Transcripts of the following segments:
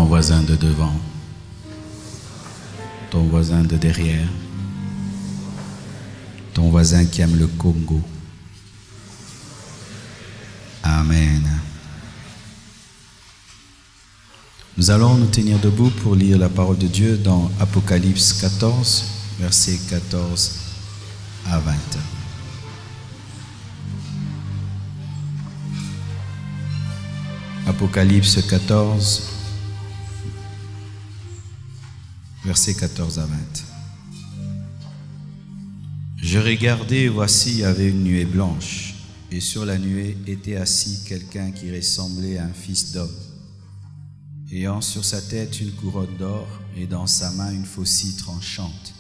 ton voisin de devant, ton voisin de derrière, ton voisin qui aime le Congo. Amen. Nous allons nous tenir debout pour lire la parole de Dieu dans Apocalypse 14, versets 14 à 20. Apocalypse 14, versets 14 à 20. Je regardais et voici, il y avait une nuée blanche, et sur la nuée était assis quelqu'un qui ressemblait à un fils d'homme, ayant sur sa tête une couronne d'or et dans sa main une faucille tranchante.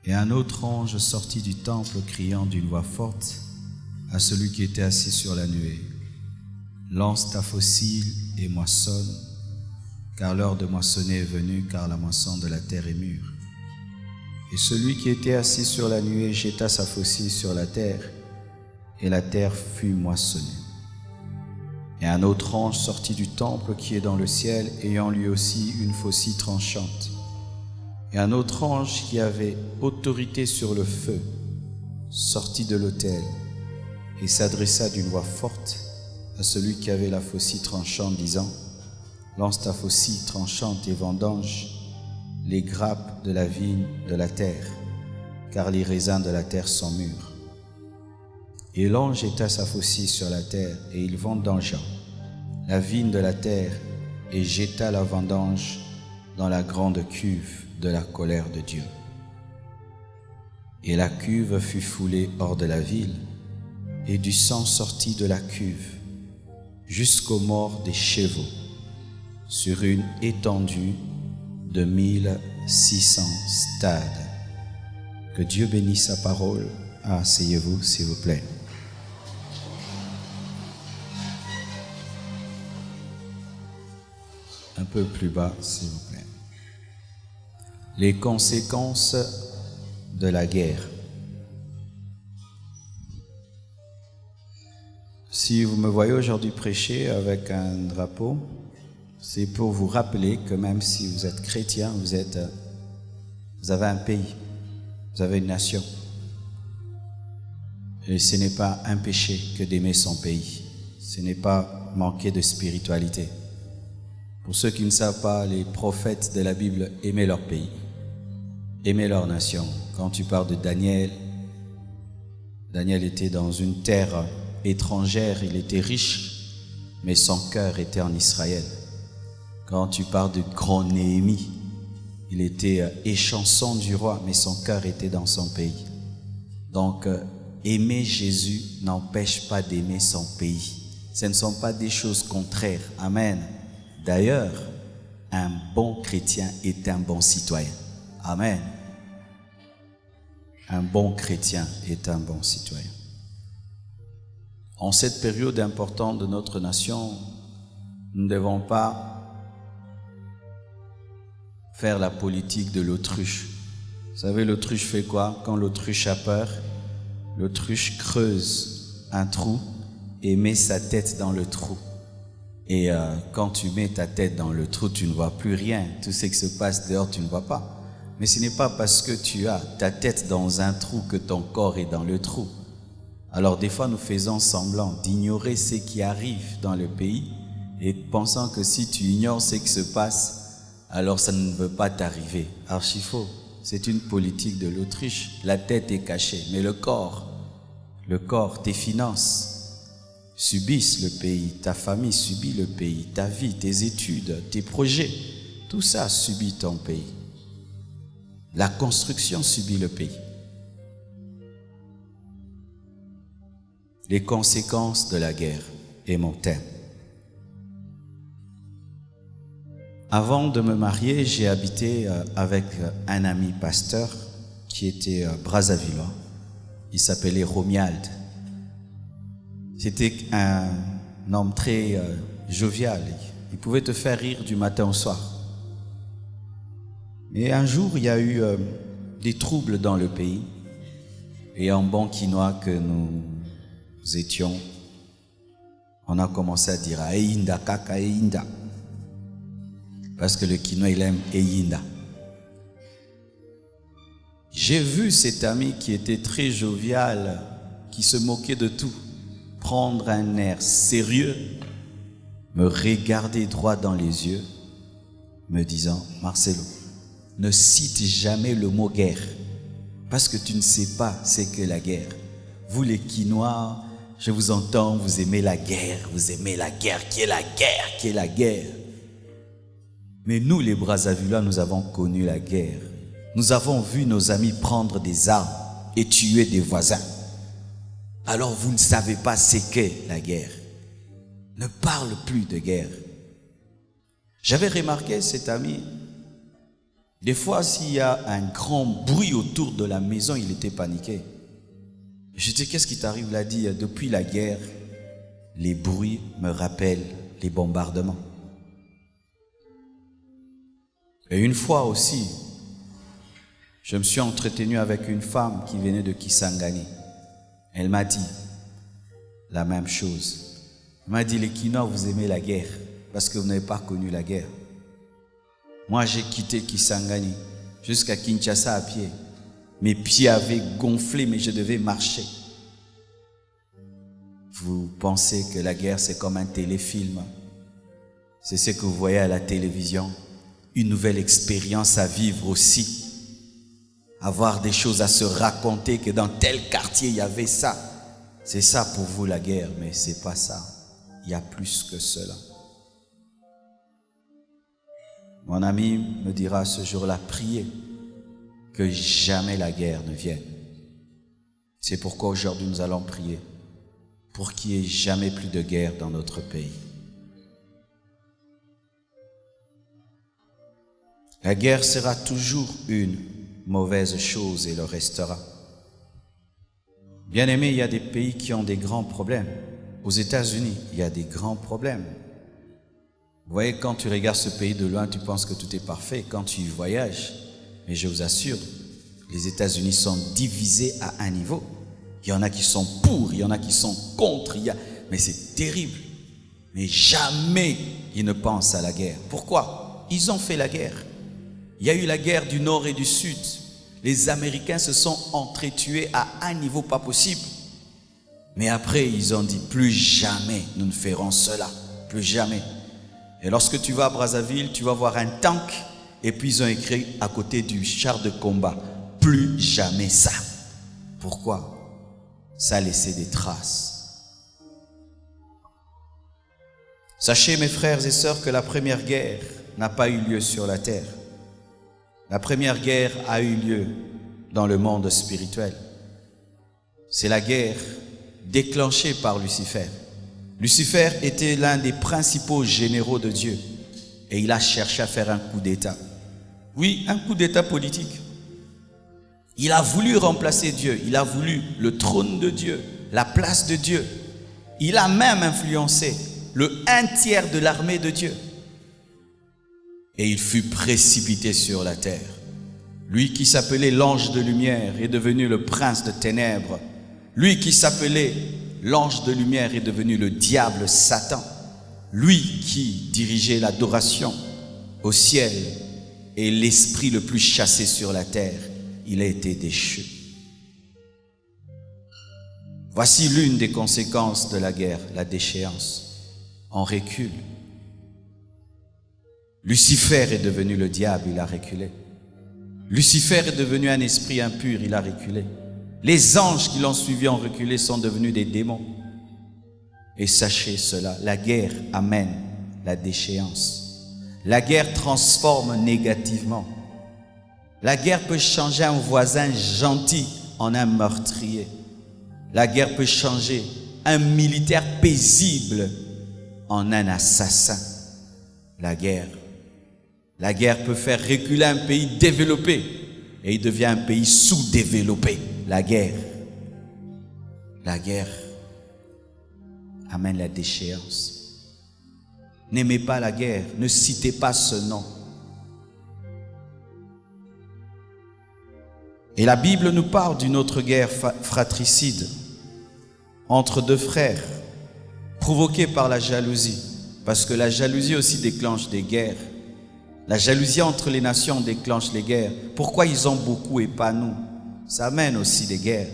Et un autre ange sortit du temple criant d'une voix forte à celui qui était assis sur la nuée: lance ta faucille et moissonne, car l'heure de moissonner est venue, car la moisson de la terre est mûre. Et celui qui était assis sur la nuée jeta sa faucille sur la terre, et la terre fut moissonnée. Et un autre ange sortit du temple qui est dans le ciel, ayant lui aussi une faucille tranchante. Et un autre ange qui avait autorité sur le feu sortit de l'autel et s'adressa d'une voix forte à celui qui avait la faucille tranchante, disant: lance ta faucille tranchante et vendange les grappes de la vigne de la terre, car les raisins de la terre sont mûrs. Et l'ange jeta sa faucille sur la terre, et il vendangea la vigne de la terre, et jeta la vendange dans la grande cuve de la colère de Dieu. Et la cuve fut foulée hors de la ville, et du sang sortit de la cuve jusqu'aux morts des chevaux, sur une étendue de 1600 stades. Que Dieu bénisse sa parole. Asseyez-vous, s'il vous plaît. Un peu plus bas, s'il vous plaît. Les conséquences de la guerre. Si vous me voyez aujourd'hui prêcher avec un drapeau, c'est pour vous rappeler que même si vous êtes chrétien, vous avez un pays, vous avez une nation. Et ce n'est pas un péché que d'aimer son pays. Ce n'est pas manquer de spiritualité. Pour ceux qui ne savent pas, les prophètes de la Bible aimaient leur pays, aimaient leur nation. Quand tu parles de Daniel, Daniel était dans une terre étrangère, il était riche, mais son cœur était en Israël. Quand tu parles de grand Néhémie, il était échanson du roi, mais son cœur était dans son pays. Donc, aimer Jésus n'empêche pas d'aimer son pays. Ce ne sont pas des choses contraires. Amen. D'ailleurs, un bon chrétien est un bon citoyen. Amen. Un bon chrétien est un bon citoyen. En cette période importante de notre nation, nous ne devons pas faire la politique de l'autruche. Vous savez, l'autruche fait quoi? Quand l'autruche a peur, l'autruche creuse un trou et met sa tête dans le trou. Et quand tu mets ta tête dans le trou, tu ne vois plus rien. Tout ce qui se passe dehors, tu ne vois pas. Mais ce n'est pas parce que tu as ta tête dans un trou que ton corps est dans le trou. Alors des fois, nous faisons semblant d'ignorer ce qui arrive dans le pays et pensant que si tu ignores ce qui se passe, alors ça ne veut pas t'arriver. Archi faux. C'est une politique de l'autruche. La tête est cachée, mais le corps, tes finances subissent le pays, ta famille subit le pays, ta vie, tes études, tes projets, tout ça subit ton pays. La construction subit le pays. Les conséquences de la guerre est mon thème. Avant de me marier, j'ai habité avec un ami pasteur qui était Brazzavillois. Il s'appelait Romuald. C'était un homme très jovial. Il pouvait te faire rire du matin au soir. Mais un jour, il y a eu des troubles dans le pays. Et en bon quinois que nous étions, on a commencé à dire « Ainda, kaka, ainda ». Parce que le quinoa, il aime Eyinda. J'ai vu cet ami qui était très jovial, qui se moquait de tout, prendre un air sérieux, me regarder droit dans les yeux, me disant, Marcelo, ne cite jamais le mot guerre, parce que tu ne sais pas c'est que la guerre. Vous les Quinois, je vous entends, vous aimez la guerre, qui est la guerre, qui est la guerre. Mais nous les Brazzavillois, nous avons connu la guerre. Nous avons vu nos amis prendre des armes et tuer des voisins. Alors vous ne savez pas c'est qu'est la guerre. Ne parle plus de guerre. J'avais remarqué cet ami, des fois s'il y a un grand bruit autour de la maison, il était paniqué. Je dis, qu'est-ce qui t'arrive? Il a dit, depuis la guerre, les bruits me rappellent les bombardements. Et une fois aussi, je me suis entretenu avec une femme qui venait de Kisangani. Elle m'a dit la même chose. Elle m'a dit, les Quinois, vous aimez la guerre parce que vous n'avez pas connu la guerre. Moi, j'ai quitté Kisangani jusqu'à Kinshasa à pied. Mes pieds avaient gonflé, mais je devais marcher. Vous pensez que la guerre, c'est comme un téléfilm. C'est ce que vous voyez à la télévision. Une nouvelle expérience à vivre aussi. Avoir des choses à se raconter, que dans tel quartier, il y avait ça. C'est ça pour vous la guerre, mais c'est pas ça. Il y a plus que cela. Mon ami me dira ce jour-là, priez que jamais la guerre ne vienne. C'est pourquoi aujourd'hui nous allons prier pour qu'il n'y ait jamais plus de guerre dans notre pays. La guerre sera toujours une mauvaise chose et le restera. Bien aimé, il y a des pays qui ont des grands problèmes. Aux États-Unis, il y a des grands problèmes. Vous voyez, quand tu regardes ce pays de loin, tu penses que tout est parfait. Quand tu y voyages, mais je vous assure, les États-Unis sont divisés à un niveau. Il y en a qui sont pour, il y en a qui sont contre. Mais c'est terrible. Mais jamais ils ne pensent à la guerre. Pourquoi? Ils ont fait la guerre. Il y a eu la guerre du Nord et du Sud. Les Américains se sont entretués à un niveau pas possible. Mais après, ils ont dit, plus jamais nous ne ferons cela. Plus jamais. Et lorsque tu vas à Brazzaville, tu vas voir un tank. Et puis ils ont écrit à côté du char de combat, plus jamais ça. Pourquoi? Ça a laissé des traces. Sachez mes frères et sœurs que la première guerre n'a pas eu lieu sur la terre. La première guerre a eu lieu dans le monde spirituel. C'est la guerre déclenchée par Lucifer. Lucifer était l'un des principaux généraux de Dieu et il a cherché à faire un coup d'État. Oui, un coup d'État politique. Il a voulu remplacer Dieu, il a voulu le trône de Dieu, la place de Dieu. Il a même influencé le 1/3 de l'armée de Dieu. Et il fut précipité sur la terre. Lui qui s'appelait l'ange de lumière est devenu le prince de ténèbres. Lui qui s'appelait l'ange de lumière est devenu le diable Satan. Lui qui dirigeait l'adoration au ciel et l'esprit le plus chassé sur la terre, il a été déchu. Voici l'une des conséquences de la guerre, la déchéance. On recule. Lucifer est devenu le diable, il a reculé. Lucifer est devenu un esprit impur, il a reculé. Les anges qui l'ont suivi ont reculé sont devenus des démons. Et sachez cela, la guerre amène la déchéance. La guerre transforme négativement. La guerre peut changer un voisin gentil en un meurtrier. La guerre peut changer un militaire paisible en un assassin. La guerre peut faire reculer un pays développé et il devient un pays sous-développé. La guerre amène la déchéance. N'aimez pas la guerre, ne citez pas ce nom. Et la Bible nous parle d'une autre guerre fratricide entre deux frères, provoquée par la jalousie, parce que la jalousie aussi déclenche des guerres. La jalousie entre les nations déclenche les guerres. Pourquoi ils ont beaucoup et pas nous? Ça amène aussi des guerres.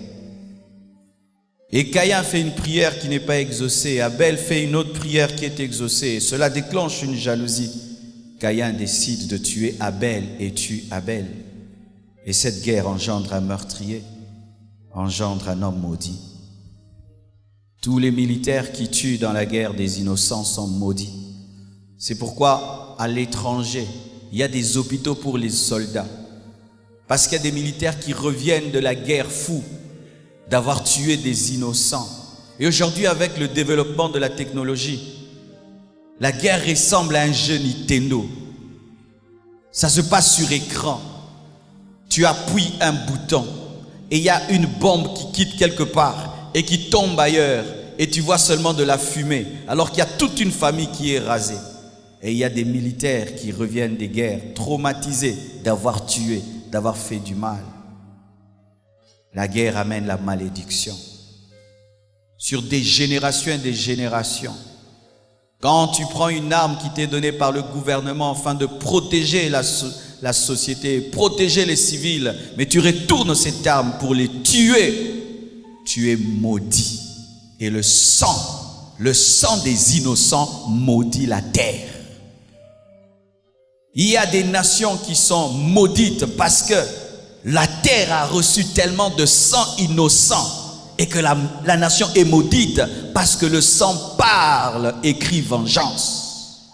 Et Caïn fait une prière qui n'est pas exaucée. Abel fait une autre prière qui est exaucée. Cela déclenche une jalousie. Caïn décide de tuer Abel et tue Abel. Et cette guerre engendre un meurtrier, engendre un homme maudit. Tous les militaires qui tuent dans la guerre des innocents sont maudits. C'est pourquoi à l'étranger, il y a des hôpitaux pour les soldats. Parce qu'il y a des militaires qui reviennent de la guerre fous d'avoir tué des innocents. Et aujourd'hui, avec le développement de la technologie, la guerre ressemble à un jeu Nintendo. Ça se passe sur écran. Tu appuies un bouton et il y a une bombe qui quitte quelque part et qui tombe ailleurs et tu vois seulement de la fumée alors qu'il y a toute une famille qui est rasée. Et il y a des militaires qui reviennent des guerres traumatisés d'avoir tué, d'avoir fait du mal. La guerre amène la malédiction sur des générations et des générations. Quand tu prends une arme qui t'est donnée par le gouvernement afin de protéger la société, protéger les civils, mais tu retournes cette arme pour les tuer, tu es maudit. Et le sang des innocents maudit la terre. Il y a des nations qui sont maudites parce que la terre a reçu tellement de sang innocent et que la nation est maudite parce que le sang parle, écrit vengeance.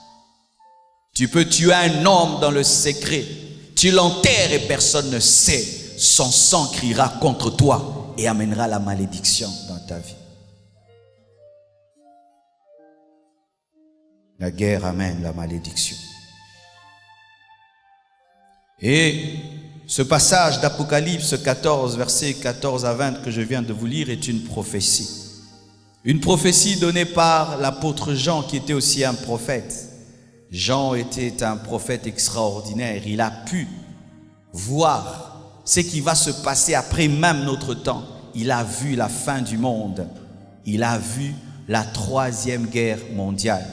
Tu peux tuer un homme dans le secret, tu l'enterres et personne ne sait. Son sang criera contre toi et amènera la malédiction dans ta vie. La guerre amène la malédiction. Et ce passage d'Apocalypse 14, versets 14 à 20 que je viens de vous lire est une prophétie. Une prophétie donnée par l'apôtre Jean qui était aussi un prophète. Jean était un prophète extraordinaire. Il a pu voir ce qui va se passer après même notre temps. Il a vu la fin du monde. Il a vu la 3e guerre mondiale.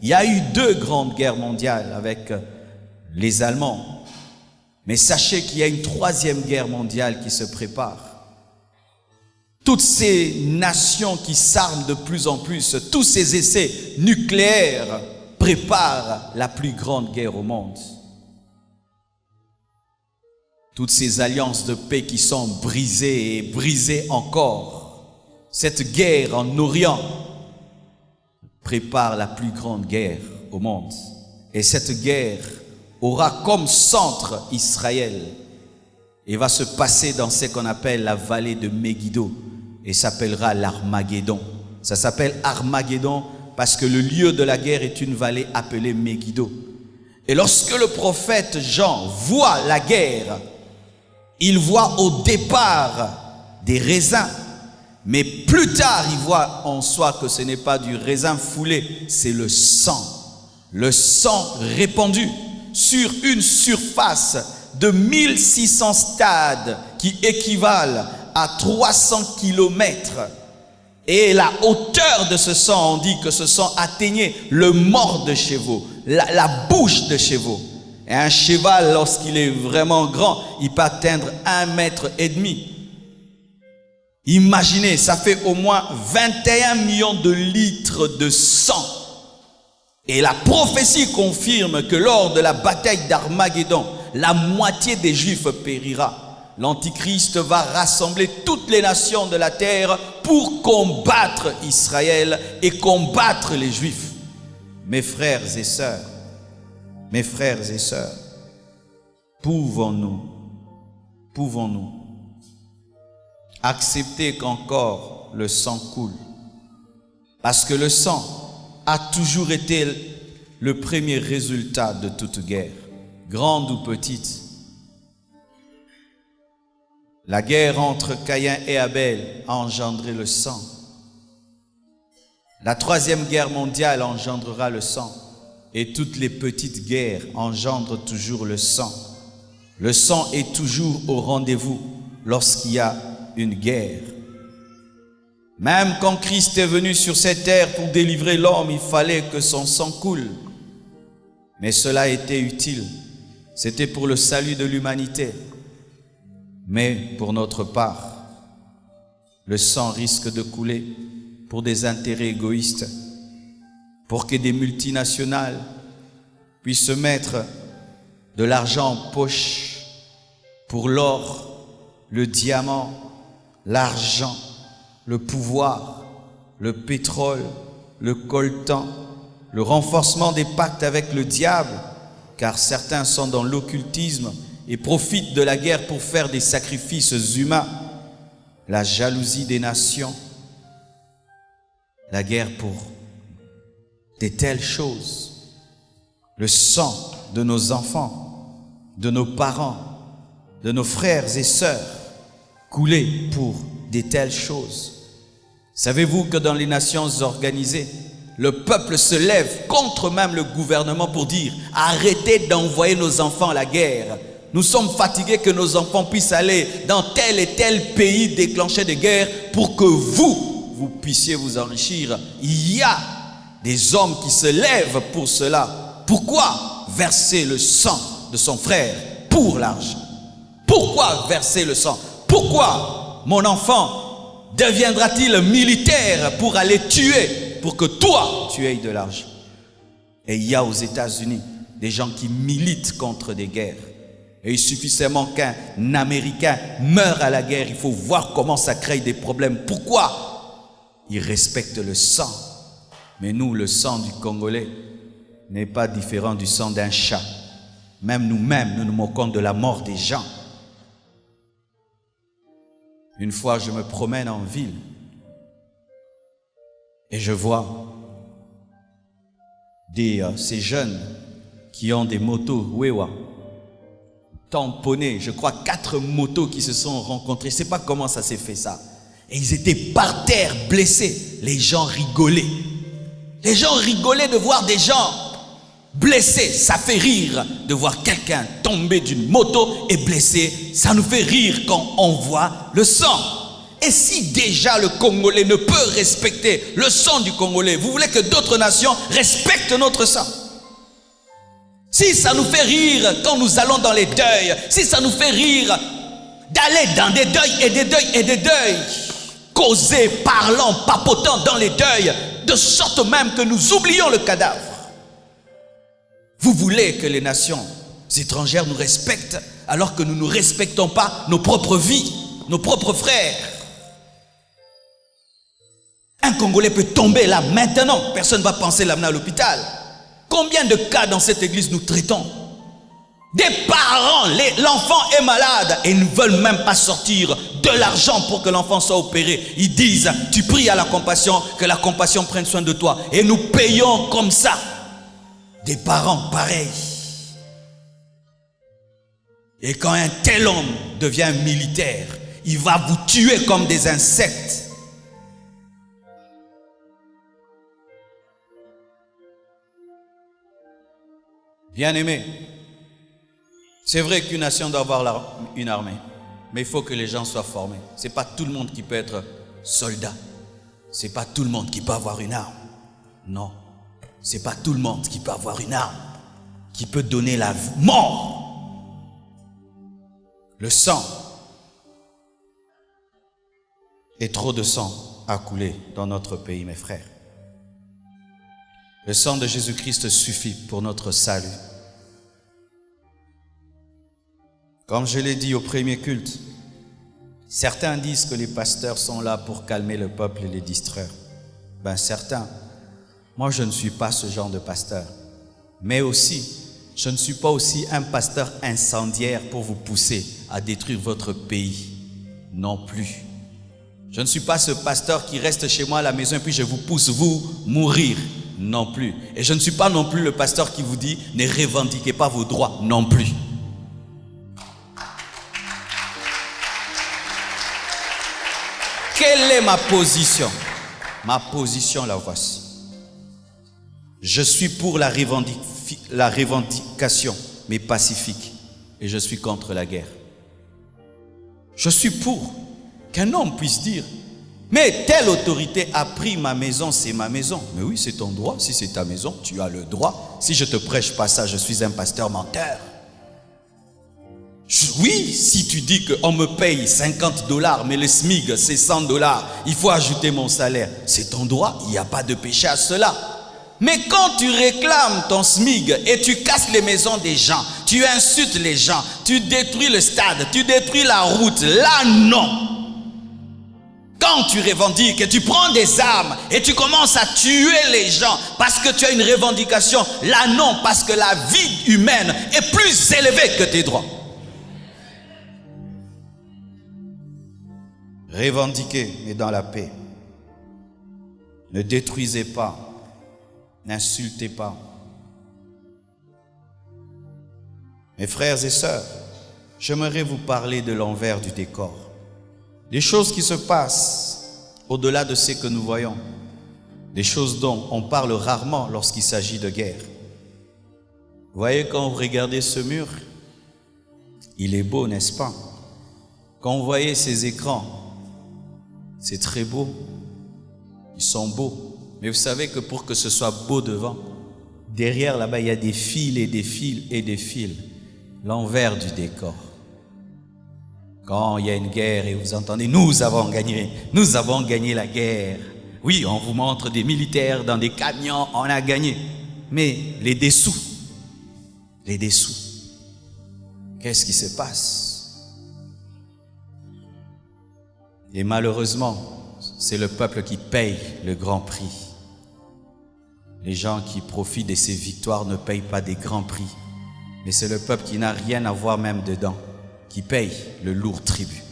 Il y a eu 2 grandes guerres mondiales avec les Allemands. Mais sachez qu'il y a une 3e guerre mondiale qui se prépare. Toutes ces nations qui s'arment de plus en plus, tous ces essais nucléaires préparent la plus grande guerre au monde. Toutes ces alliances de paix qui sont brisées et brisées encore. Cette guerre en Orient prépare la plus grande guerre au monde. Et cette guerre aura comme centre Israël et va se passer dans ce qu'on appelle la vallée de Megiddo et s'appellera l'Armageddon. Ça s'appelle Armageddon parce que le lieu de la guerre est une vallée appelée Megiddo. Et lorsque le prophète Jean voit la guerre, il voit au départ des raisins, mais plus tard il voit en soi que ce n'est pas du raisin foulé, c'est le sang répandu sur une surface de 1600 stades qui équivalent à 300 kilomètres. Et la hauteur de ce sang, on dit que ce sang atteignait le mors de chevaux, la bouche de chevaux. Et un cheval, lorsqu'il est vraiment grand, il peut atteindre 1,5 mètre. Imaginez, ça fait au moins 21 millions de litres de sang. Et la prophétie confirme que lors de la bataille d'Armageddon, la moitié des Juifs périra. L'Antichrist va rassembler toutes les nations de la terre pour combattre Israël et combattre les Juifs. Mes frères et sœurs, pouvons-nous accepter qu'encore le sang coule? Parce que le sang a toujours été le premier résultat de toute guerre, grande ou petite. La guerre entre Caïn et Abel a engendré le sang. La 3e guerre mondiale engendrera le sang. Et toutes les petites guerres engendrent toujours le sang. Le sang est toujours au rendez-vous lorsqu'il y a une guerre. Même quand Christ est venu sur cette terre pour délivrer l'homme, il fallait que son sang coule. Mais cela était utile. C'était pour le salut de l'humanité. Mais pour notre part, le sang risque de couler pour des intérêts égoïstes, pour que des multinationales puissent se mettre de l'argent en poche pour l'or, le diamant, l'argent, le pouvoir, le pétrole, le coltan, le renforcement des pactes avec le diable, car certains sont dans l'occultisme et profitent de la guerre pour faire des sacrifices humains, la jalousie des nations, la guerre pour de telles choses, le sang de nos enfants, de nos parents, de nos frères et sœurs, couler pour de telles choses. Savez-vous que dans les nations organisées, le peuple se lève contre même le gouvernement pour dire « Arrêtez d'envoyer nos enfants à la guerre. Nous sommes fatigués que nos enfants puissent aller dans tel et tel pays déclencher des guerres pour que vous puissiez vous enrichir. » Il y a des hommes qui se lèvent pour cela. Pourquoi verser le sang de son frère pour l'argent? Pourquoi verser le sang? Pourquoi mon enfant deviendra-t-il militaire pour aller tuer, pour que toi, tu aies de l'argent? Et il y a aux États-Unis des gens qui militent contre des guerres. Et il suffit seulement qu'un Américain meure à la guerre, il faut voir comment ça crée des problèmes. Pourquoi? Ils respectent le sang. Mais nous, le sang du Congolais n'est pas différent du sang d'un chat. Même nous-mêmes, nous nous moquons de la mort des gens. Une fois, je me promène en ville et je vois ces jeunes qui ont des motos Wewa, tamponnés, je crois 4 motos qui se sont rencontrées. Je ne sais pas comment ça s'est fait ça. Et ils étaient par terre, blessés. Les gens rigolaient. Les gens rigolaient de voir des gens blessés. Ça fait rire de voir quelqu'un tomber d'une moto et blessé. Ça nous fait rire quand on voit le sang. Et si déjà le Congolais ne peut respecter le sang du Congolais, vous voulez que d'autres nations respectent notre sang? Si ça nous fait rire quand nous allons dans les deuils, si ça nous fait rire d'aller dans des deuils et des deuils et des deuils, causer, parlant, papotant dans les deuils, de sorte même que nous oublions le cadavre. Vous voulez que les nations étrangères nous respectent alors que nous ne respectons pas nos propres vies, nos propres frères. Un Congolais peut tomber là maintenant, personne ne va penser l'amener à l'hôpital. Combien de cas dans cette église nous traitons? Des parents, l'enfant est malade et ils ne veulent même pas sortir de l'argent pour que l'enfant soit opéré. Ils disent, tu pries à la compassion, que la compassion prenne soin de toi. Et nous payons comme ça. Des parents pareils. Et quand un tel homme devient militaire, il va vous tuer comme des insectes. Bien-aimés, c'est vrai qu'une nation doit avoir une armée, mais il faut que les gens soient formés. Ce n'est pas tout le monde qui peut être soldat. Ce n'est pas tout le monde qui peut avoir une arme. Non, ce n'est pas tout le monde qui peut avoir une arme, qui peut donner la mort. Le sang. Et trop de sang a coulé dans notre pays, mes frères. Le sang de Jésus-Christ suffit pour notre salut. Comme je l'ai dit au premier culte, certains disent que les pasteurs sont là pour calmer le peuple et les distraire. Ben certains. Moi, je ne suis pas ce genre de pasteur. Mais aussi, je ne suis pas aussi un pasteur incendiaire pour vous pousser à détruire votre pays. Non plus. Je ne suis pas ce pasteur qui reste chez moi à la maison et puis je vous pousse vous mourir. Non plus. Et je ne suis pas non plus le pasteur qui vous dit ne revendiquez pas vos droits. Non plus. Quelle est ma position? Ma position, la voici. Je suis pour la revendication, mais pacifique. Et je suis contre la guerre. Je suis pour qu'un homme puisse dire, Mais telle autorité a pris ma maison, c'est ma maison. Mais oui, c'est ton droit. Si c'est ta maison, tu as le droit. Si je te prêche pas ça, je suis un pasteur menteur. Oui, si tu dis qu'on me paye 50 $, mais le SMIC c'est 100 $, il faut ajouter mon salaire. C'est ton droit, il n'y a pas de péché à cela. Mais quand tu réclames ton SMIC et tu casses les maisons des gens, tu insultes les gens, tu détruis le stade, tu détruis la route, là non. Quand tu revendiques et tu prends des armes et tu commences à tuer les gens parce que tu as une revendication, là non, parce que la vie humaine est plus élevée que tes droits. Revendiquez, mais dans la paix. Ne détruisez pas, n'insultez pas. Mes frères et sœurs, j'aimerais vous parler de l'envers du décor. Des choses qui se passent au-delà de ce que nous voyons. Des choses dont on parle rarement lorsqu'il s'agit de guerre. Vous voyez, quand vous regardez ce mur, il est beau, n'est-ce pas? Quand vous voyez ces écrans, c'est très beau. Ils sont beaux. Mais vous savez que pour que ce soit beau devant, derrière là-bas, il y a des fils et des fils et des fils. L'envers du décor. Quand il y a une guerre et vous entendez, nous avons gagné la guerre. Oui, on vous montre des militaires dans des camions, on a gagné. Mais les dessous, qu'est-ce qui se passe? Et malheureusement, c'est le peuple qui paye le grand prix. Les gens qui profitent de ces victoires ne payent pas des grands prix. Mais c'est le peuple qui n'a rien à voir même dedans, qui paye le lourd tribut.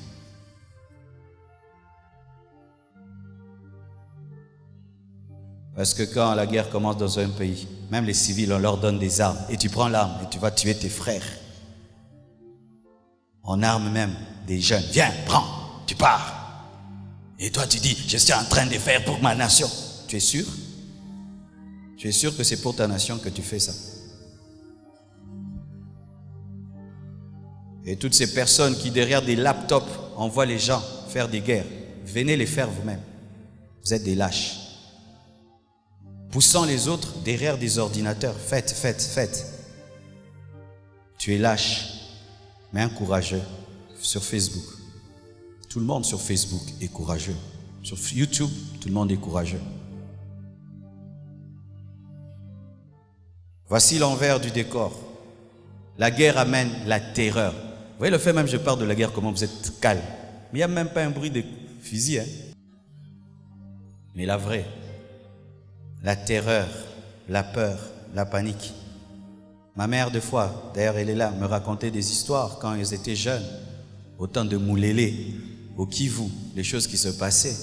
Parce que quand la guerre commence dans un pays, même les civils, on leur donne des armes. Et tu prends l'arme et tu vas tuer tes frères. On arme même des jeunes. Viens, prends, tu pars. Et toi tu dis, je suis en train de faire pour ma nation. Tu es sûr? Tu es sûr que c'est pour ta nation que tu fais ça? Et toutes ces personnes qui derrière des laptops envoient les gens faire des guerres, venez les faire vous-même. Vous êtes des lâches. Poussant les autres derrière des ordinateurs, faites. Tu es lâche, mais un courageux sur Facebook. Tout le monde sur Facebook est courageux. Sur YouTube, tout le monde est courageux. Voici l'envers du décor. La guerre amène la terreur. Vous voyez le fait même, je parle de la guerre, comment vous êtes calme. Mais il n'y a même pas un bruit de fusil. Mais la vraie, la terreur, la peur, la panique. Ma mère, deux fois, d'ailleurs elle est là, me racontait des histoires quand ils étaient jeunes, au temps de Moulélé, au Kivu, les choses qui se passaient,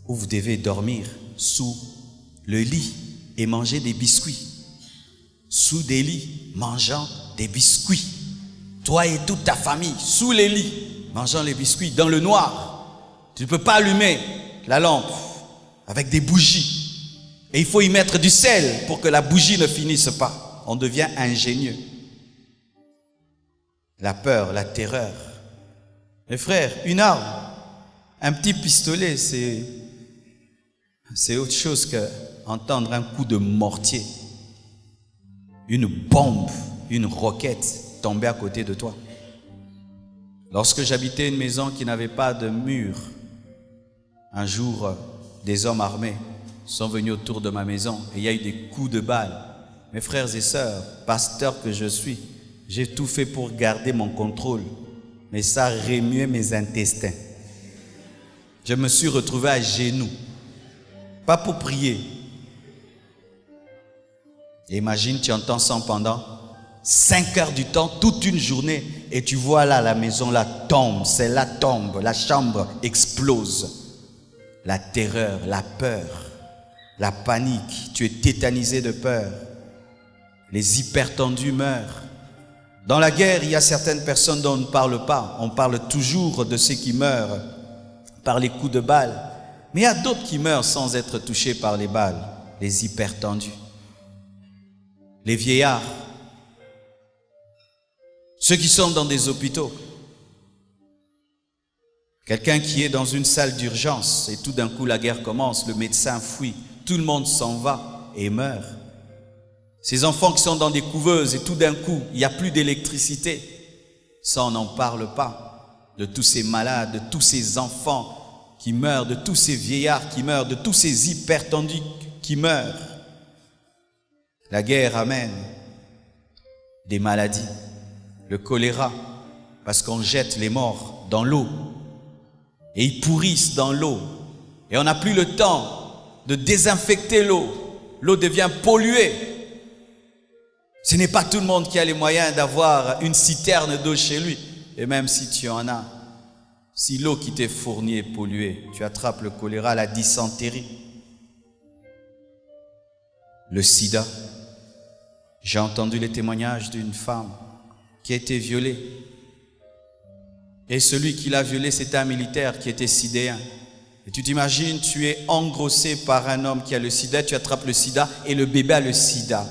où vous devez dormir sous le lit et manger des biscuits. Sous des lits, mangeant des biscuits. Toi et toute ta famille, sous les lits, mangeant les biscuits, dans le noir. Tu ne peux pas allumer la lampe avec des bougies. Et il faut y mettre du sel pour que la bougie ne finisse pas. On devient ingénieux. La peur, la terreur. Mes frères, une arme, un petit pistolet, c'est autre chose qu'entendre un coup de mortier. Une bombe, une roquette tomber à côté de toi. Lorsque j'habitais une maison qui n'avait pas de mur, un jour, des hommes armés sont venus autour de ma maison et il y a eu des coups de balle. Mes frères et sœurs, pasteur que je suis, j'ai tout fait pour garder mon contrôle, mais ça remuait mes intestins. Je me suis retrouvé à genoux, pas pour prier. Et imagine, tu entends ça pendant 5 heures du temps, toute une journée, et tu vois là, la maison là tombe, celle-là tombe, la chambre explose. La terreur, la peur, la panique, tu es tétanisé de peur. Les hypertendus meurent. Dans la guerre, il y a certaines personnes dont on ne parle pas. On parle toujours de ceux qui meurent par les coups de balle. Mais il y a d'autres qui meurent sans être touchés par les balles, les hypertendus. Les vieillards, ceux qui sont dans des hôpitaux. Quelqu'un qui est dans une salle d'urgence et tout d'un coup la guerre commence, le médecin fuit, tout le monde s'en va et meurt. Ces enfants qui sont dans des couveuses et tout d'un coup, il n'y a plus d'électricité. Ça, on n'en parle pas. De tous ces malades, de tous ces enfants qui meurent, de tous ces vieillards qui meurent, de tous ces hypertendus qui meurent. La guerre amène des maladies, le choléra, parce qu'on jette les morts dans l'eau. Et ils pourrissent dans l'eau. Et on n'a plus le temps de désinfecter l'eau. L'eau devient polluée. Ce n'est pas tout le monde qui a les moyens d'avoir une citerne d'eau chez lui. Et même si tu en as, si l'eau qui t'est fournie est polluée, tu attrapes le choléra, la dysenterie, le sida. J'ai entendu les témoignages d'une femme qui a été violée. Et celui qui l'a violée, c'était un militaire qui était sidéen. Et tu t'imagines, tu es engrossé par un homme qui a le sida, tu attrapes le sida et le bébé a le sida.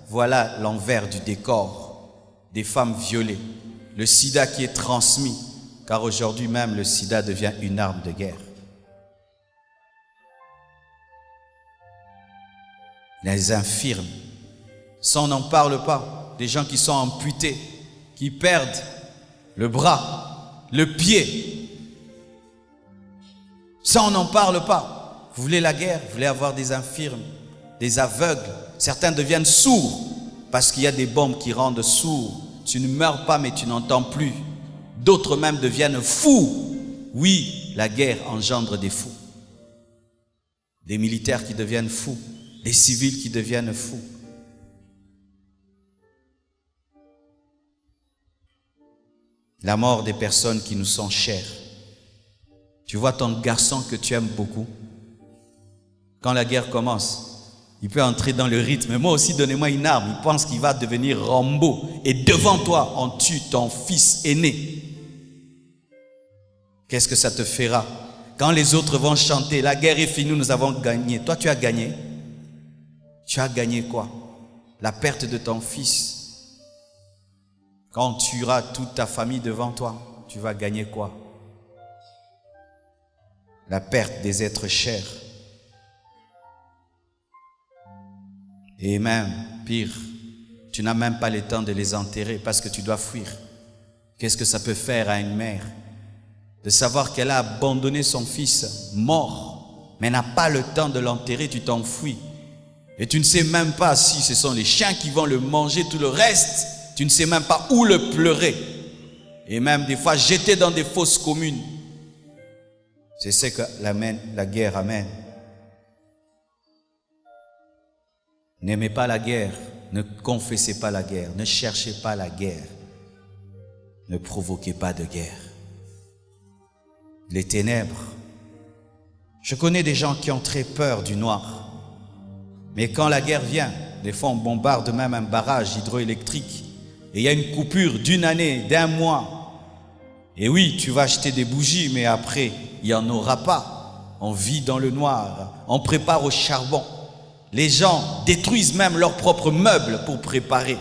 Voilà l'envers du décor des femmes violées. Le sida qui est transmis, car aujourd'hui même le sida devient une arme de guerre. Les infirmes, ça on n'en parle pas. Des gens qui sont amputés, qui perdent le bras, le pied. Ça on n'en parle pas. Vous voulez la guerre, vous voulez avoir des infirmes, des aveugles. Certains deviennent sourds parce qu'il y a des bombes qui rendent sourds. Tu ne meurs pas mais tu n'entends plus. D'autres même deviennent fous. Oui, la guerre engendre des fous. Des militaires qui deviennent fous, des civils qui deviennent fous. La mort des personnes qui nous sont chères. Tu vois ton garçon que tu aimes beaucoup. Quand la guerre commence, il peut entrer dans le rythme. Moi aussi, donnez-moi une arme. Il pense qu'il va devenir Rambo. Et devant toi, on tue ton fils aîné. Qu'est-ce que ça te fera? Quand les autres vont chanter, la guerre est finie, nous avons gagné. Toi, tu as gagné. Tu as gagné quoi? La perte de ton fils. Quand on tuera toute ta famille devant toi, tu vas gagner quoi? La perte des êtres chers. Et même, pire, tu n'as même pas le temps de les enterrer parce que tu dois fuir. Qu'est-ce que ça peut faire à une mère de savoir qu'elle a abandonné son fils mort, mais n'a pas le temps de l'enterrer, tu t'enfuis. Et tu ne sais même pas si ce sont les chiens qui vont le manger, tout le reste, tu ne sais même pas où le pleurer. Et même des fois jeter dans des fosses communes. C'est ce que la guerre amène. N'aimez pas la guerre, ne confessez pas la guerre, ne cherchez pas la guerre, ne provoquez pas de guerre. Les ténèbres. Je connais des gens qui ont très peur du noir. Mais quand la guerre vient, des fois on bombarde même un barrage hydroélectrique et il y a une coupure d'une année, d'un mois. Et oui, tu vas acheter des bougies, mais après, il n'y en aura pas. On vit dans le noir, on prépare au charbon. Les gens détruisent même leurs propres meubles pour préparer.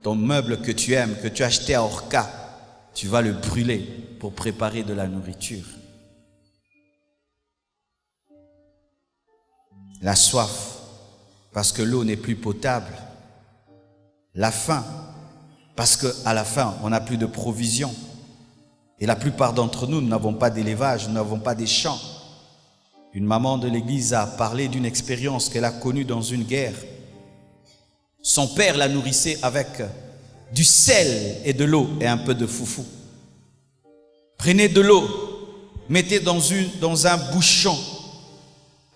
Ton meuble que tu aimes, que tu as acheté à Orca, tu vas le brûler pour préparer de la nourriture. La soif, parce que l'eau n'est plus potable. La faim, parce qu'à la fin, on n'a plus de provisions. Et la plupart d'entre nous, nous n'avons pas d'élevage, nous n'avons pas des champs. Une maman de l'église a parlé d'une expérience qu'elle a connue dans une guerre. Son père la nourrissait avec du sel et de l'eau et un peu de foufou. Prenez de l'eau, mettez dans un bouchon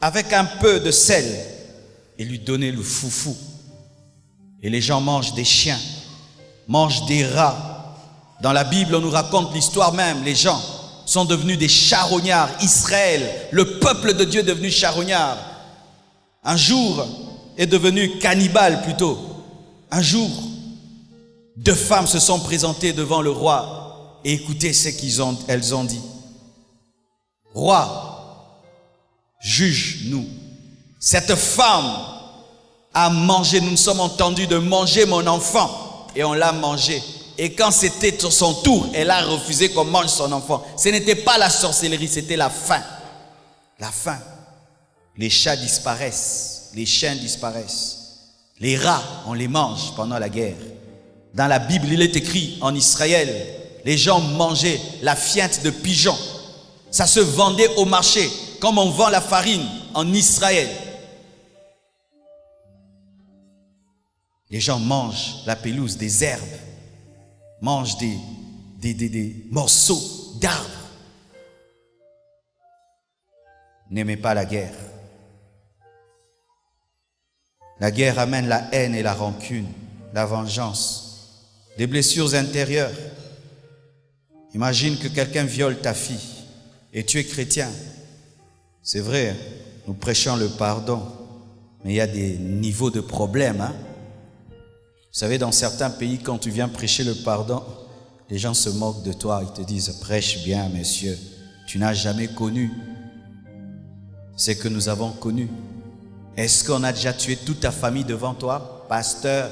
avec un peu de sel et lui donnez le foufou. Et les gens mangent des chiens, mangent des rats. Dans la Bible, on nous raconte l'histoire même. Les gens sont devenus des charognards. Israël, le peuple de Dieu est devenu charognard. Un jour est devenu cannibale plutôt. Un jour, 2 femmes se sont présentées devant le roi et écoutez ce qu'elles ont dit. Roi, juge-nous. Cette femme a mangé, nous nous sommes entendus de manger mon enfant et on l'a mangé. Et quand c'était son tour, elle a refusé qu'on mange son enfant. Ce n'était pas la sorcellerie, c'était la faim. La faim. Les chats disparaissent, les chiens disparaissent. Les rats, on les mange pendant la guerre. Dans la Bible, il est écrit en Israël, les gens mangeaient la fiente de pigeon. Ça se vendait au marché, comme on vend la farine en Israël. Les gens mangent la pelouse, des herbes, mangent des morceaux d'arbres. N'aimez pas la guerre. La guerre amène la haine et la rancune, la vengeance, des blessures intérieures. Imagine que quelqu'un viole ta fille et tu es chrétien. C'est vrai, nous prêchons le pardon, mais il y a des niveaux de problèmes. Vous savez, dans certains pays, quand tu viens prêcher le pardon, les gens se moquent de toi. Ils te disent, prêche bien, monsieur. Tu n'as jamais connu ce que nous avons connu. Est-ce qu'on a déjà tué toute ta famille devant toi, pasteur?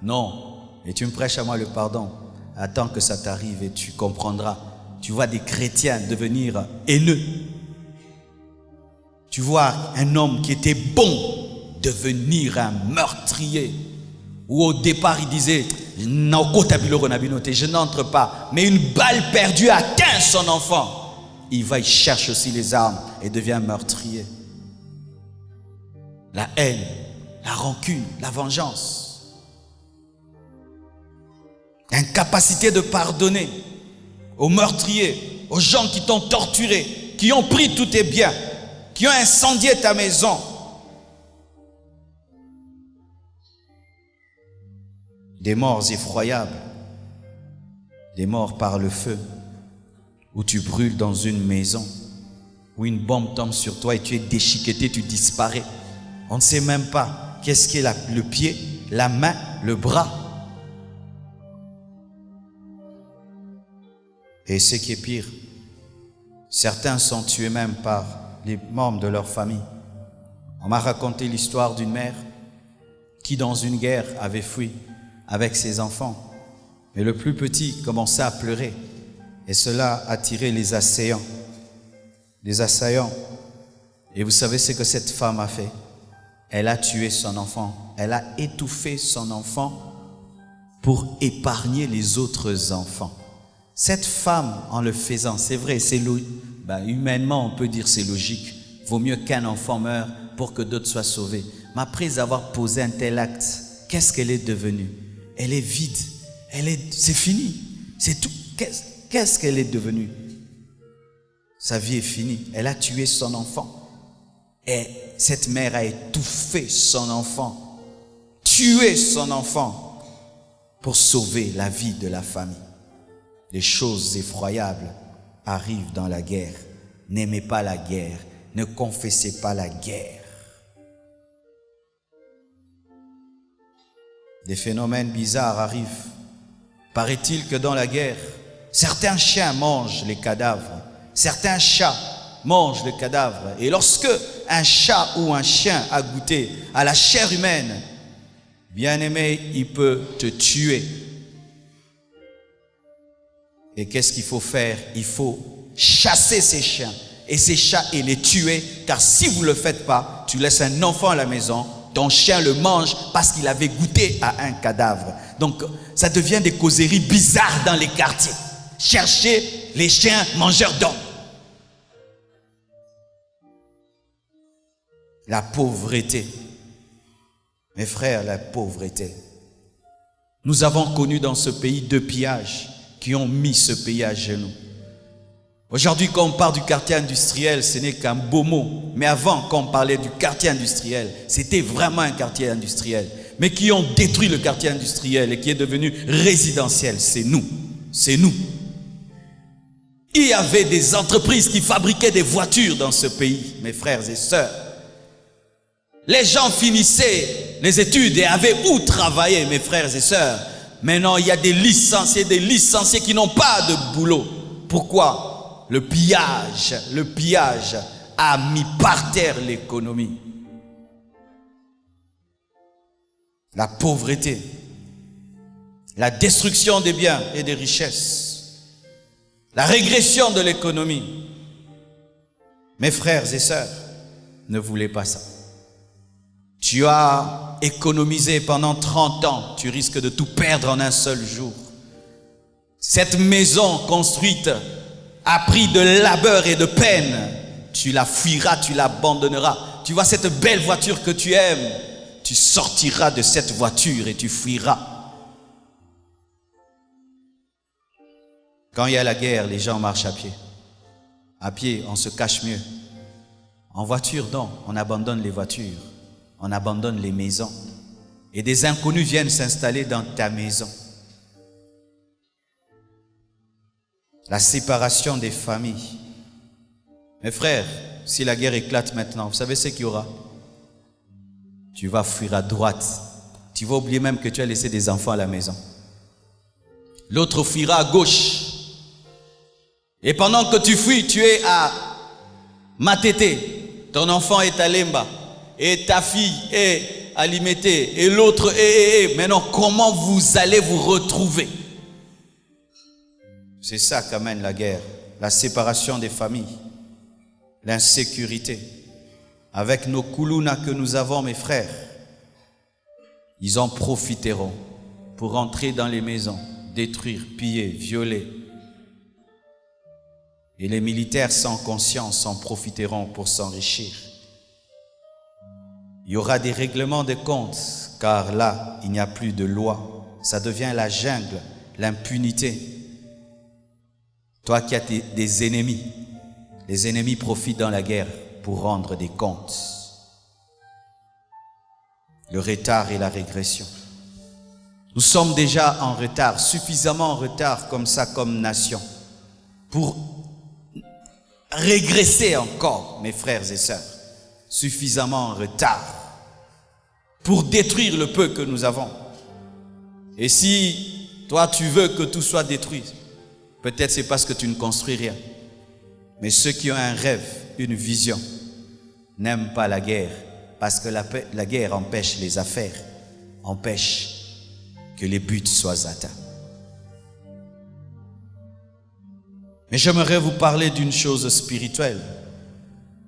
Non. Et tu me prêches à moi le pardon. Attends que ça t'arrive et tu comprendras. Tu vois des chrétiens devenir haineux. Tu vois un homme qui était bon devenir un meurtrier. Ou au départ il disait, je n'entre pas. Mais une balle perdue atteint son enfant. Il va, il cherche aussi les armes et devient meurtrier. La haine, la rancune, la vengeance. Incapacité de pardonner aux meurtriers, aux gens qui t'ont torturé, qui ont pris tous tes biens, qui ont incendié ta maison. Des morts effroyables, des morts par le feu, où tu brûles dans une maison, où une bombe tombe sur toi et tu es déchiqueté, tu disparais. On ne sait même pas qu'est-ce qu'est le pied, la main, le bras. Et ce qui est pire, certains sont tués même par les membres de leur famille. On m'a raconté l'histoire d'une mère qui, dans une guerre, avait fui avec ses enfants. Mais le plus petit commençait à pleurer. Et cela attirait les assaillants. Les assaillants. Et vous savez ce que cette femme a fait? Elle a tué son enfant. Elle a étouffé son enfant pour épargner les autres enfants. Cette femme, en le faisant, c'est vrai, c'est humainement, on peut dire c'est logique. Vaut mieux qu'un enfant meure pour que d'autres soient sauvés. Mais après avoir posé un tel acte, qu'est-ce qu'elle est devenue? Elle est vide. C'est fini. C'est tout. Qu'est-ce qu'elle est devenue? Sa vie est finie. Elle a tué son enfant. Et cette mère a étouffé son enfant, tué son enfant pour sauver la vie de la famille. Les choses effroyables arrivent dans la guerre. N'aimez pas la guerre. Ne confessez pas la guerre. Des phénomènes bizarres arrivent. Paraît-il que dans la guerre, certains chiens mangent les cadavres. Certains chats mangent les cadavres. Et lorsque un chat ou un chien a goûté à la chair humaine, bien aimé, il peut te tuer. Et qu'est-ce qu'il faut faire? Il faut chasser ces chiens et ces chats et les tuer. Car si vous ne le faites pas, tu laisses un enfant à la maison, ton chien le mange parce qu'il avait goûté à un cadavre. Donc, ça devient des causeries bizarres dans les quartiers. Cherchez les chiens mangeurs d'hommes. La pauvreté. Mes frères, la pauvreté. Nous avons connu dans ce pays 2 pillages qui ont mis ce pays à genoux. Aujourd'hui, quand on parle du quartier industriel, ce n'est qu'un beau mot. Mais avant, quand on parlait du quartier industriel, c'était vraiment un quartier industriel. Mais qui ont détruit le quartier industriel et qui est devenu résidentiel, c'est nous. C'est nous. Il y avait des entreprises qui fabriquaient des voitures dans ce pays, mes frères et sœurs. Les gens finissaient les études et avaient où travailler, mes frères et sœurs. Maintenant, il y a des licenciés qui n'ont pas de boulot. Pourquoi? Le pillage a mis par terre l'économie. La pauvreté. la destruction des biens et des richesses, la régression de l'économie. Mes frères et sœurs, ne voulez pas ça. Tu as économisé pendant 30 ans, tu risques de tout perdre en un seul jour. Cette maison construite à prix de labeur et de peine, tu la fuiras, tu l'abandonneras. Tu vois cette belle voiture que tu aimes, tu sortiras de cette voiture et tu fuiras. Quand il y a la guerre, les gens marchent à pied. À pied, on se cache mieux. En voiture, non, on abandonne les voitures, on abandonne les maisons. Et des inconnus viennent s'installer dans ta maison. La séparation des familles. Mes frères, si la guerre éclate maintenant, vous savez ce qu'il y aura? Tu vas fuir à droite. Tu vas oublier même que tu as laissé des enfants à la maison. L'autre fuira à gauche. Et pendant que tu fuis, tu es à Matete. Ton enfant est à Lemba. Et ta fille est à Limete. Et l'autre est. Maintenant, comment vous allez vous retrouver? C'est ça qu'amène la guerre, la séparation des familles, l'insécurité. Avec nos koulouna que nous avons, mes frères, ils en profiteront pour entrer dans les maisons, détruire, piller, violer. Et les militaires sans conscience en profiteront pour s'enrichir. Il y aura des règlements de comptes, car là, il n'y a plus de loi. Ça devient la jungle, l'impunité. Toi qui as des ennemis, les ennemis profitent dans la guerre pour rendre des comptes. Le retard et la régression. Nous sommes déjà en retard, suffisamment en retard comme ça, comme nation, pour régresser encore, mes frères et sœurs, suffisamment en retard pour détruire le peu que nous avons. Et si toi tu veux que tout soit détruit, peut-être c'est parce que tu ne construis rien. Mais ceux qui ont un rêve, une vision, n'aiment pas la guerre, parce que la guerre empêche les affaires, empêche que les buts soient atteints. Mais j'aimerais vous parler d'une chose spirituelle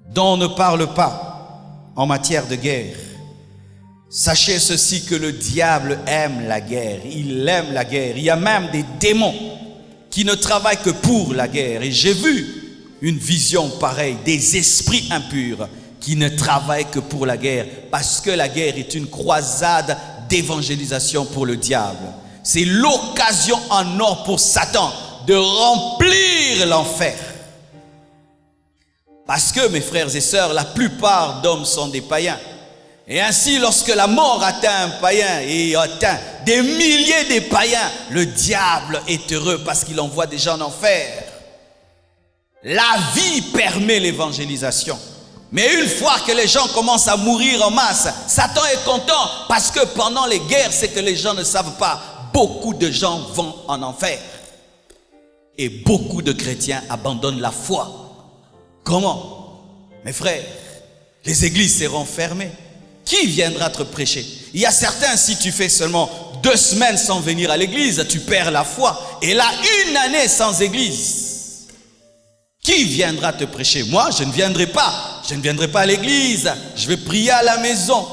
dont on ne parle pas en matière de guerre. Sachez ceci, que le diable aime la guerre, il aime la guerre. Il y a même des démons qui ne travaillent que pour la guerre. Et j'ai vu une vision pareille, des esprits impurs qui ne travaillent que pour la guerre, parce que la guerre est une croisade d'évangélisation pour le diable. C'est l'occasion en or pour Satan de remplir l'enfer. Parce que, mes frères et sœurs, la plupart d'hommes sont des païens. Et ainsi, lorsque la mort atteint un païen et atteint des milliers de païens, le diable est heureux parce qu'il envoie des gens en enfer. La vie permet l'évangélisation. Mais une fois que les gens commencent à mourir en masse, Satan est content parce que pendant les guerres, c'est que les gens ne savent pas, beaucoup de gens vont en enfer. Et beaucoup de chrétiens abandonnent la foi. Comment? Mes frères, les églises seront fermées. Qui viendra te prêcher? Il y a certains, si tu fais seulement 2 semaines sans venir à l'église, tu perds la foi. Et là, 1 année sans église. Qui viendra te prêcher? Moi, je ne viendrai pas. Je ne viendrai pas à l'église. Je vais prier à la maison.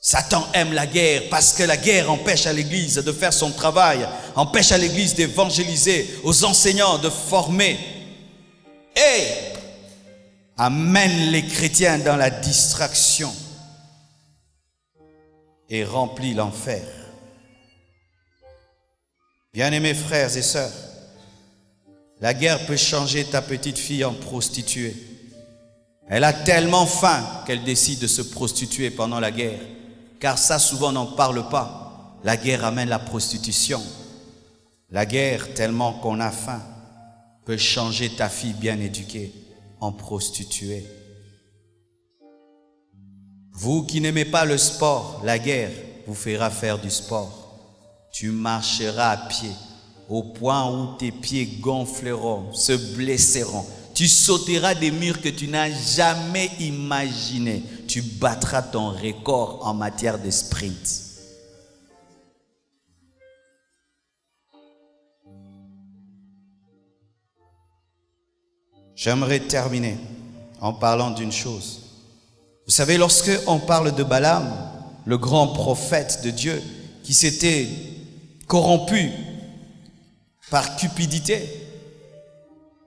Satan aime la guerre parce que la guerre empêche à l'église de faire son travail, empêche à l'église d'évangéliser, aux enseignants de former et amène les chrétiens dans la distraction et remplit l'enfer. Bien-aimés frères et sœurs, la guerre peut changer ta petite fille en prostituée. Elle a tellement faim qu'elle décide de se prostituer pendant la guerre. Car ça, souvent, on n'en parle pas. La guerre amène la prostitution. La guerre, tellement qu'on a faim, peut changer ta fille bien éduquée en prostituée. Vous qui n'aimez pas le sport, la guerre vous fera faire du sport. Tu marcheras à pied au point où tes pieds gonfleront, se blesseront. Tu sauteras des murs que tu n'as jamais imaginés. Tu battras ton record en matière de sprint. J'aimerais terminer en parlant d'une chose. Vous savez, lorsque on parle de Balaam, le grand prophète de Dieu qui s'était corrompu par cupidité,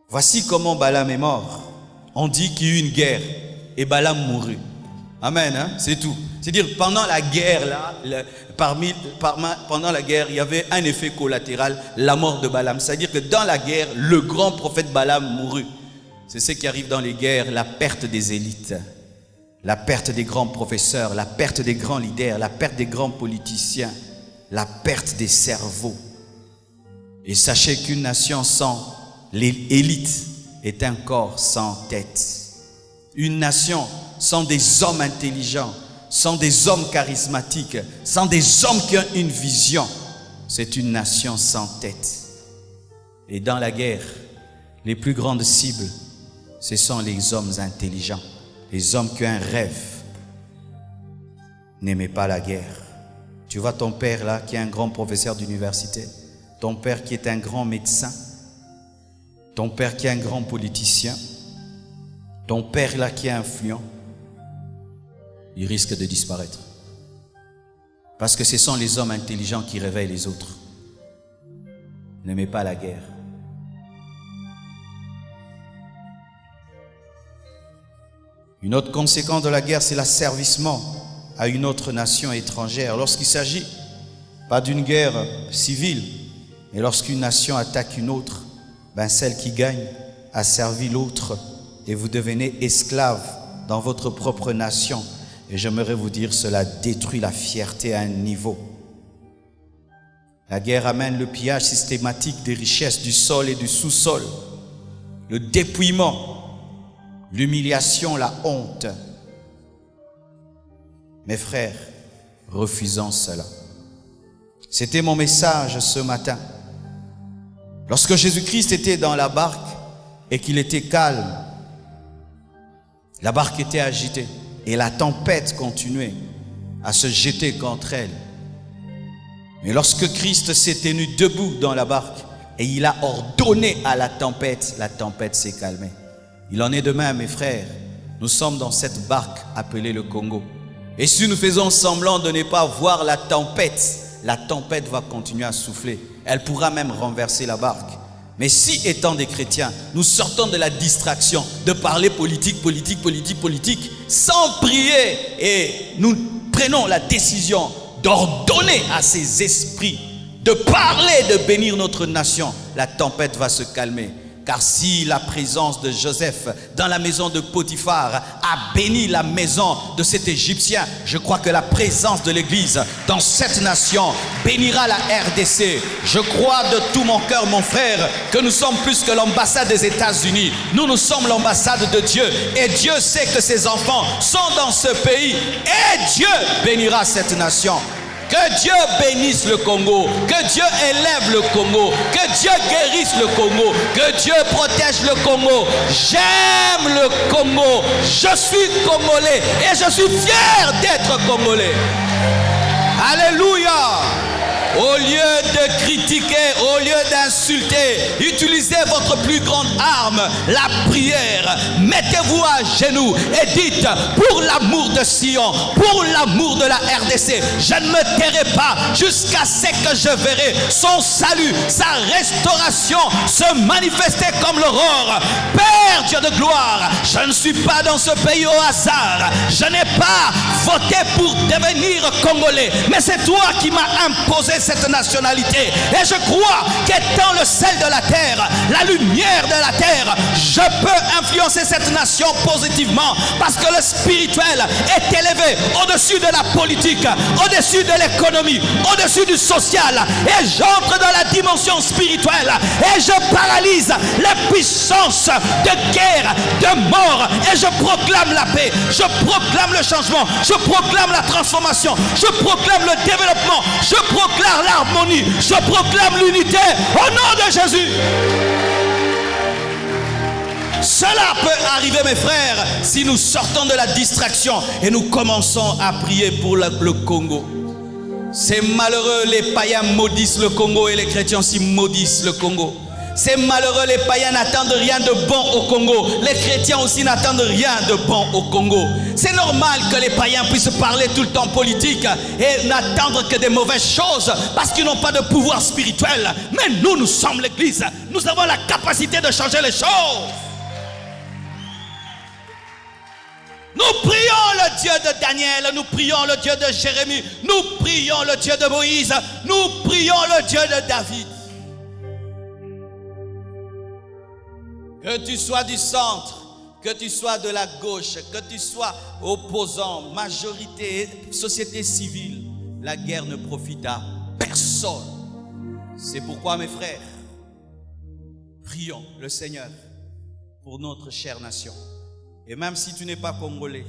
voici comment Balaam est mort. On dit qu'il y a eu une guerre et Balaam mourut. Amen, hein? C'est tout. C'est-à-dire, pendant la guerre, là, pendant la guerre, il y avait un effet collatéral, la mort de Balaam. C'est-à-dire que dans la guerre, le grand prophète Balaam mourut. C'est ce qui arrive dans les guerres, la perte des élites, la perte des grands professeurs, la perte des grands leaders, la perte des grands politiciens, la perte des cerveaux. Et sachez qu'une nation sans l'élite est un corps sans tête. Une nation sans des hommes intelligents, sans des hommes charismatiques, sans des hommes qui ont une vision, c'est une nation sans tête. Et dans la guerre, les plus grandes cibles, ce sont les hommes intelligents, les hommes qui ont un rêve. N'aimez pas la guerre. Tu vois ton père là, qui est un grand professeur d'université, ton père qui est un grand médecin, ton père qui est un grand politicien, ton père là qui est influent, il risque de disparaître. Parce que ce sont les hommes intelligents qui réveillent les autres. N'aimez pas la guerre. Une autre conséquence de la guerre, c'est l'asservissement à une autre nation étrangère. Lorsqu'il s'agit pas d'une guerre civile, mais lorsqu'une nation attaque une autre, celle qui gagne a servi l'autre et vous devenez esclave dans votre propre nation. Et j'aimerais vous dire, cela détruit la fierté à un niveau. La guerre amène le pillage systématique des richesses du sol et du sous-sol, le dépouillement, l'humiliation, la honte. Mes frères, refusons cela. C'était mon message ce matin. Lorsque Jésus-Christ était dans la barque et qu'il était calme, la barque était agitée et la tempête continuait à se jeter contre elle. Mais lorsque Christ s'est tenu debout dans la barque et il a ordonné à la tempête s'est calmée. Il en est de même, mes frères. Nous sommes dans cette barque appelée le Congo. Et si nous faisons semblant de ne pas voir la tempête va continuer à souffler. Elle pourra même renverser la barque. Mais si, étant des chrétiens, nous sortons de la distraction de parler politique, sans prier, et nous prenons la décision d'ordonner à ces esprits de parler, de bénir notre nation, la tempête va se calmer. Car si la présence de Joseph dans la maison de Potiphar a béni la maison de cet Égyptien, je crois que la présence de l'Église dans cette nation bénira la RDC. Je crois de tout mon cœur, mon frère, que nous sommes plus que l'ambassade des États-Unis. Nous sommes l'ambassade de Dieu. Et Dieu sait que ses enfants sont dans ce pays. Et Dieu bénira cette nation. Que Dieu bénisse le Congo, que Dieu élève le Congo, que Dieu guérisse le Congo, que Dieu protège le Congo. J'aime le Congo, je suis congolais et je suis fier d'être congolais. Alléluia. Au lieu de critiquer, au lieu d'insulter, utilisez votre plus grande arme, la prière. Mettez-vous à genoux et dites, pour l'amour de Sion, pour l'amour de la RDC, je ne me tairai pas jusqu'à ce que je verrai son salut, sa restauration se manifester comme l'aurore. Père Dieu de gloire, je ne suis pas dans ce pays au hasard. Je n'ai pas voté pour devenir congolais, mais c'est toi qui m'as imposé cette nationalité. Et je crois qu'étant le sel de la terre, la lumière de la terre, je peux influencer cette nation positivement parce que le spirituel est élevé au-dessus de la politique, au-dessus de l'économie, au-dessus du social. Et j'entre dans la dimension spirituelle et je paralyse les puissances de guerre, de mort, et je proclame la paix, je proclame le changement, je proclame la transformation, je proclame le développement, je proclame l'harmonie, je proclame l'unité au nom de Jésus. Cela peut arriver, mes frères, si nous sortons de la distraction et nous commençons à prier pour le Congo. C'est malheureux, les païens maudissent le Congo et les chrétiens aussi maudissent le Congo. C'est malheureux, les païens n'attendent rien de bon au Congo. Les chrétiens aussi n'attendent rien de bon au Congo. C'est normal que les païens puissent parler tout le temps politique et n'attendre que des mauvaises choses parce qu'ils n'ont pas de pouvoir spirituel. Mais nous sommes l'Église. Nous avons la capacité de changer les choses. Nous prions le Dieu de Daniel, nous prions le Dieu de Jérémie, nous prions le Dieu de Moïse, nous prions le Dieu de David. Que tu sois du centre, que tu sois de la gauche, que tu sois opposant, majorité, société civile, la guerre ne profite à personne. C'est pourquoi, mes frères, prions le Seigneur pour notre chère nation. Et même si tu n'es pas congolais,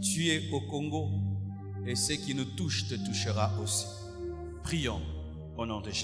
tu es au Congo et ce qui nous touche te touchera aussi. Prions au nom de Jésus.